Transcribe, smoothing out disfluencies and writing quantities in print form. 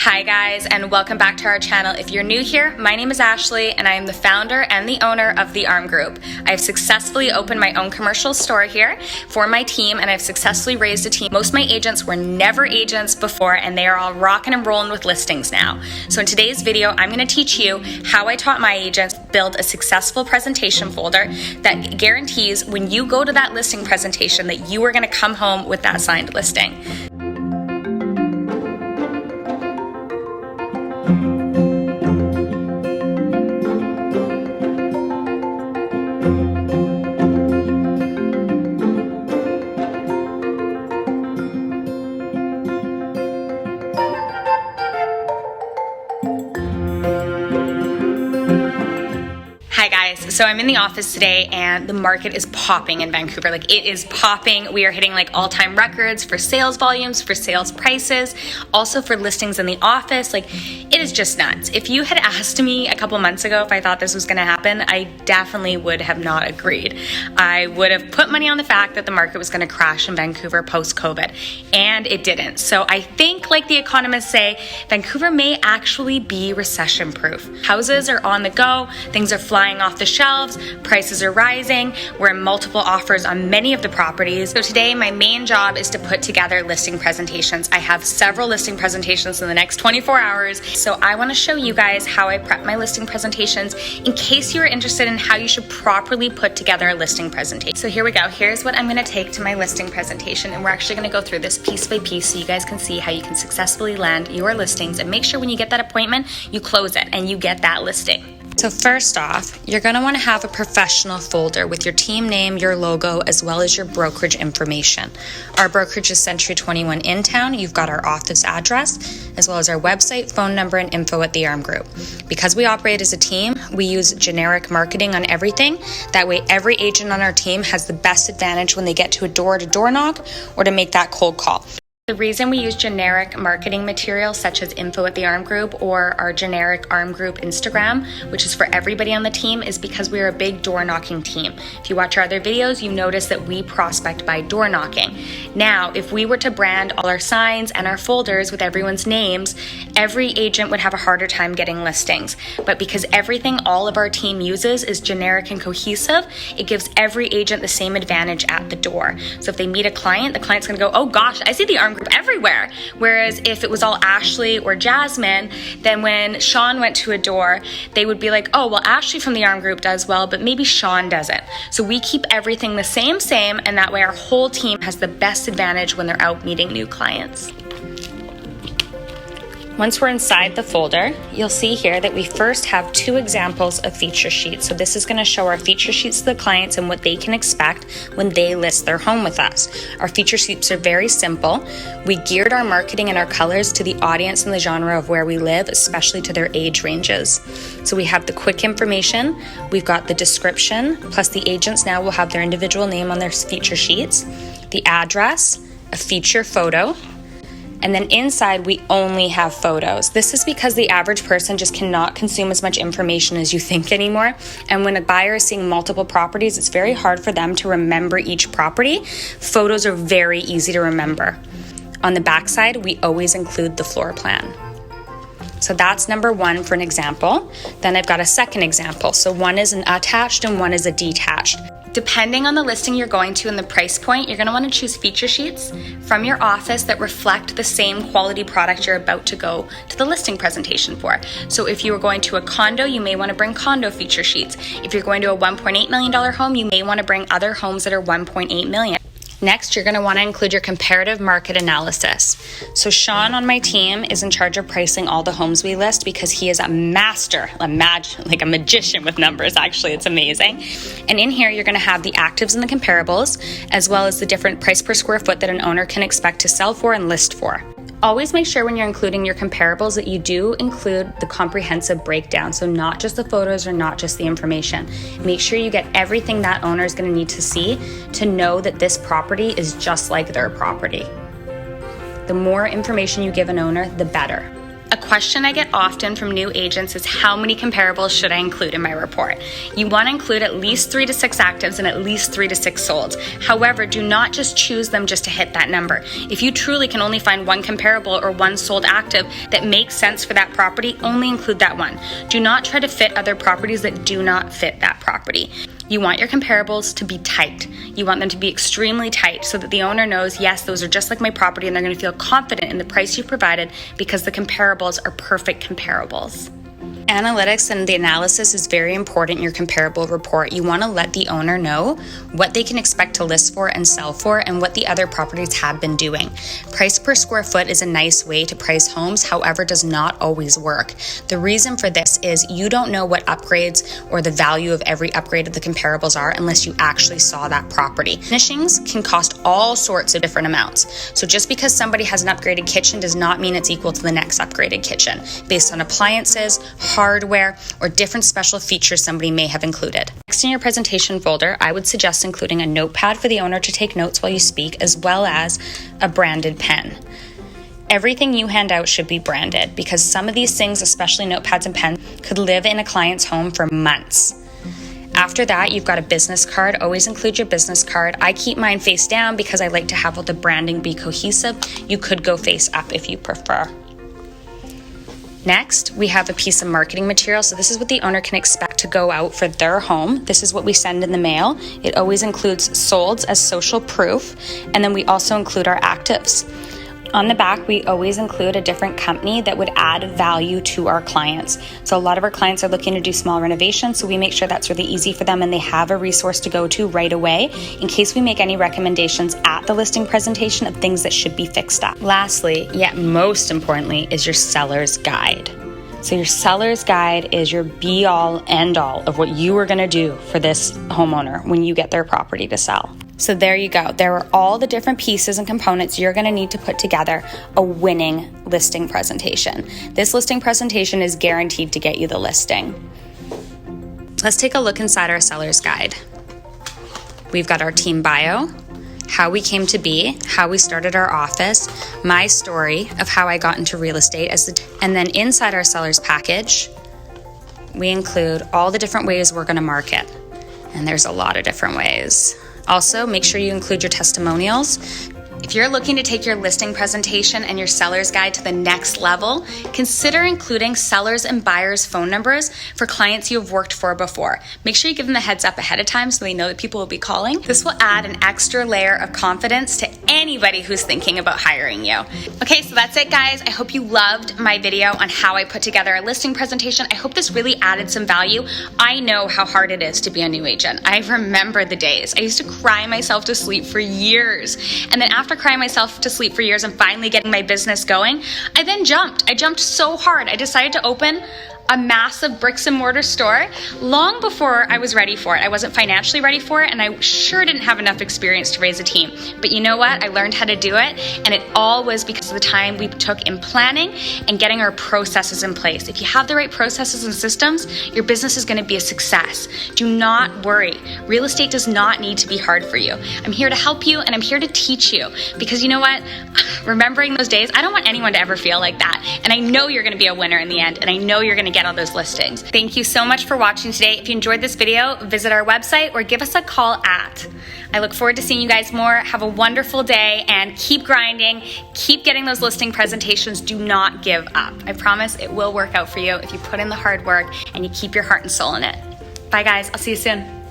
Hi guys, and welcome back to our channel. If you're new here, my name is Ashley and I am the founder and the owner of the ARM Group. I've successfully opened my own commercial store here for my team, and I've successfully raised a team. Most of my agents were never agents before, and they are all rocking and rolling with listings now. So in today's video, I'm going to teach you how I taught my agents build a successful presentation folder that guarantees when you go to that listing presentation that you are going to come home with that signed listing. Hi guys, so I'm in the office today and the market is popping in Vancouver. Like, it is popping. We are hitting like all-time records for sales volumes, for sales prices, also for listings in the office. Like, it is just nuts. If you had asked me a couple months ago if I thought this was going to happen, I definitely would have not agreed. I would have put money on the fact that the market was going to crash in Vancouver post-COVID, and it didn't. So I think, like the economists say, Vancouver may actually be recession-proof. Houses are on the go, things are flying off the shelves, prices are rising, we're in multiple offers on many of the properties. So today my main job is to put together listing presentations. I have several listing presentations in the next 24 hours. So I want to show you guys how I prep my listing presentations in case you're interested in how you should properly put together a listing presentation. So here we go. Here's what I'm going to take to my listing presentation, and we're actually going to go through this piece by piece so you guys can see how you can successfully land your listings, and make sure when you get that appointment, you close it and you get that listing. So first off, you're going to want to have a professional folder with your team name, your logo, as well as your brokerage information. Our brokerage is Century 21 in town. You've got our office address, as well as our website, phone number, and info at the ARM Group. Because we operate as a team, we use generic marketing on everything. That way, every agent on our team has the best advantage when they get to a door-to-door knock or to make that cold call. The reason we use generic marketing material such as info at the ARM Group or our generic ARM Group Instagram, which is for everybody on the team, is because we are a big door knocking team. If you watch our other videos, you notice that we prospect by door knocking. Now, if we were to brand all our signs and our folders with everyone's names, every agent would have a harder time getting listings. But because everything all of our team uses is generic and cohesive, it gives every agent the same advantage at the door. So if they meet a client, the client's gonna go, oh gosh, I see the ARM Group everywhere. Whereas if it was all Ashley or Jasmine, then when Sean went to a door, they would be like, oh, well, Ashley from the ARM Group does well, but maybe Sean doesn't. So we keep everything the same, and that way our whole team has the best advantage when they're out meeting new clients. Once we're inside the folder, you'll see here that we first have two examples of feature sheets. So this is going to show our feature sheets to the clients and what they can expect when they list their home with us. Our feature sheets are very simple. We geared our marketing and our colors to the audience and the genre of where we live, especially to their age ranges. So we have the quick information, we've got the description, plus the agents now will have their individual name on their feature sheets, the address, a feature photo, and then inside, we only have photos. This is because the average person just cannot consume as much information as you think anymore. And when a buyer is seeing multiple properties, it's very hard for them to remember each property. Photos are very easy to remember. On the backside, we always include the floor plan. So that's number one for an example. Then I've got a second example. So one is an attached and one is a detached. Depending on the listing you're going to and the price point, you're going to want to choose feature sheets from your office that reflect the same quality product you're about to go to the listing presentation for. So if you are going to a condo, you may want to bring condo feature sheets. If you're going to a $1.8 million home, you may want to bring other homes that are $1.8 million. Next, you're going to want to include your comparative market analysis. So Sean on my team is in charge of pricing all the homes we list because he is a master, like a magician with numbers, actually. It's amazing. And in here, you're going to have the actives and the comparables, as well as the different price per square foot that an owner can expect to sell for and list for. Always make sure when you're including your comparables that you do include the comprehensive breakdown. So not just the photos or not just the information. Make sure you get everything that owner is going to need to see to know that this property is just like their property. The more information you give an owner, the better. A question I get often from new agents is how many comparables should I include in my report? You want to include at least 3 to 6 actives and at least 3 to 6 solds. However, do not just choose them just to hit that number. If you truly can only find one comparable or one sold active that makes sense for that property, only include that one. Do not try to fit other properties that do not fit that property. You want your comparables to be tight. You want them to be extremely tight so that the owner knows, yes, those are just like my property, and they're going to feel confident in the price you provided because the comparables are perfect comparables. Analytics and the analysis is very important in your comparable report. You want to let the owner know what they can expect to list for and sell for and what the other properties have been doing. Price per square foot is a nice way to price homes, however, does not always work. The reason for this is you don't know what upgrades or the value of every upgrade of the comparables are unless you actually saw that property. Finishings can cost all sorts of different amounts. So just because somebody has an upgraded kitchen does not mean it's equal to the next upgraded kitchen based on appliances, hardware, or different special features somebody may have included. Next in your presentation folder, I would suggest including a notepad for the owner to take notes while you speak, as well as a branded pen. Everything you hand out should be branded because some of these things, especially notepads and pens, could live in a client's home for months. After that, you've got a business card. Always include your business card. I keep mine face down because I like to have all the branding be cohesive. You could go face up if you prefer. Next, we have a piece of marketing material. So this is what the owner can expect to go out for their home. This is what we send in the mail. It always includes solds as social proof, and then we also include our actives. On the back, we always include a different company that would add value to our clients. So a lot of our clients are looking to do small renovations, so we make sure that's really easy for them and they have a resource to go to right away in case we make any recommendations at the listing presentation of things that should be fixed up. Lastly, yet most importantly, is your seller's guide. So your seller's guide is your be-all, end-all of what you are going to do for this homeowner when you get their property to sell. So there you go. There are all the different pieces and components you're going to need to put together a winning listing presentation. This listing presentation is guaranteed to get you the listing. Let's take a look inside our seller's guide. We've got our team bio, how we came to be, how we started our office, my story of how I got into real estate, and then inside our seller's package, we include all the different ways we're going to market. And there's a lot of different ways. Also, make sure you include your testimonials. If you're looking to take your listing presentation and your seller's guide to the next level, consider including sellers and buyers' phone numbers for clients you have worked for before. Make sure you give them the heads up ahead of time so they know that people will be calling. This will add an extra layer of confidence to anybody who's thinking about hiring you. Okay, so that's it, guys. I hope you loved my video on how I put together a listing presentation. I hope this really added some value. I know how hard it is to be a new agent. I remember the days. I used to cry myself to sleep for years. And then after crying myself to sleep for years and finally getting my business going, I then jumped. I jumped so hard. I decided to open a massive bricks and mortar store long before I was ready for it. I wasn't financially ready for it, and I sure didn't have enough experience to raise a team. But you know what? I learned how to do it, and it all was because of the time we took in planning and getting our processes in place. If you have the right processes and systems, your business is going to be a success. Do not worry. Real estate does not need to be hard for you. I'm here to help you, and I'm here to teach you, because you know what? Remembering those days, I don't want anyone to ever feel like that. And I know you're going to be a winner in the end, and I know you're going to get all those listings. Thank you so much for watching today. If you enjoyed this video, visit our website or give us a call at. I look forward to seeing you guys more. Have a wonderful day and keep grinding. Keep getting those listing presentations. Do not give up. I promise it will work out for you if you put in the hard work and you keep your heart and soul in it. Bye guys, I'll see you soon.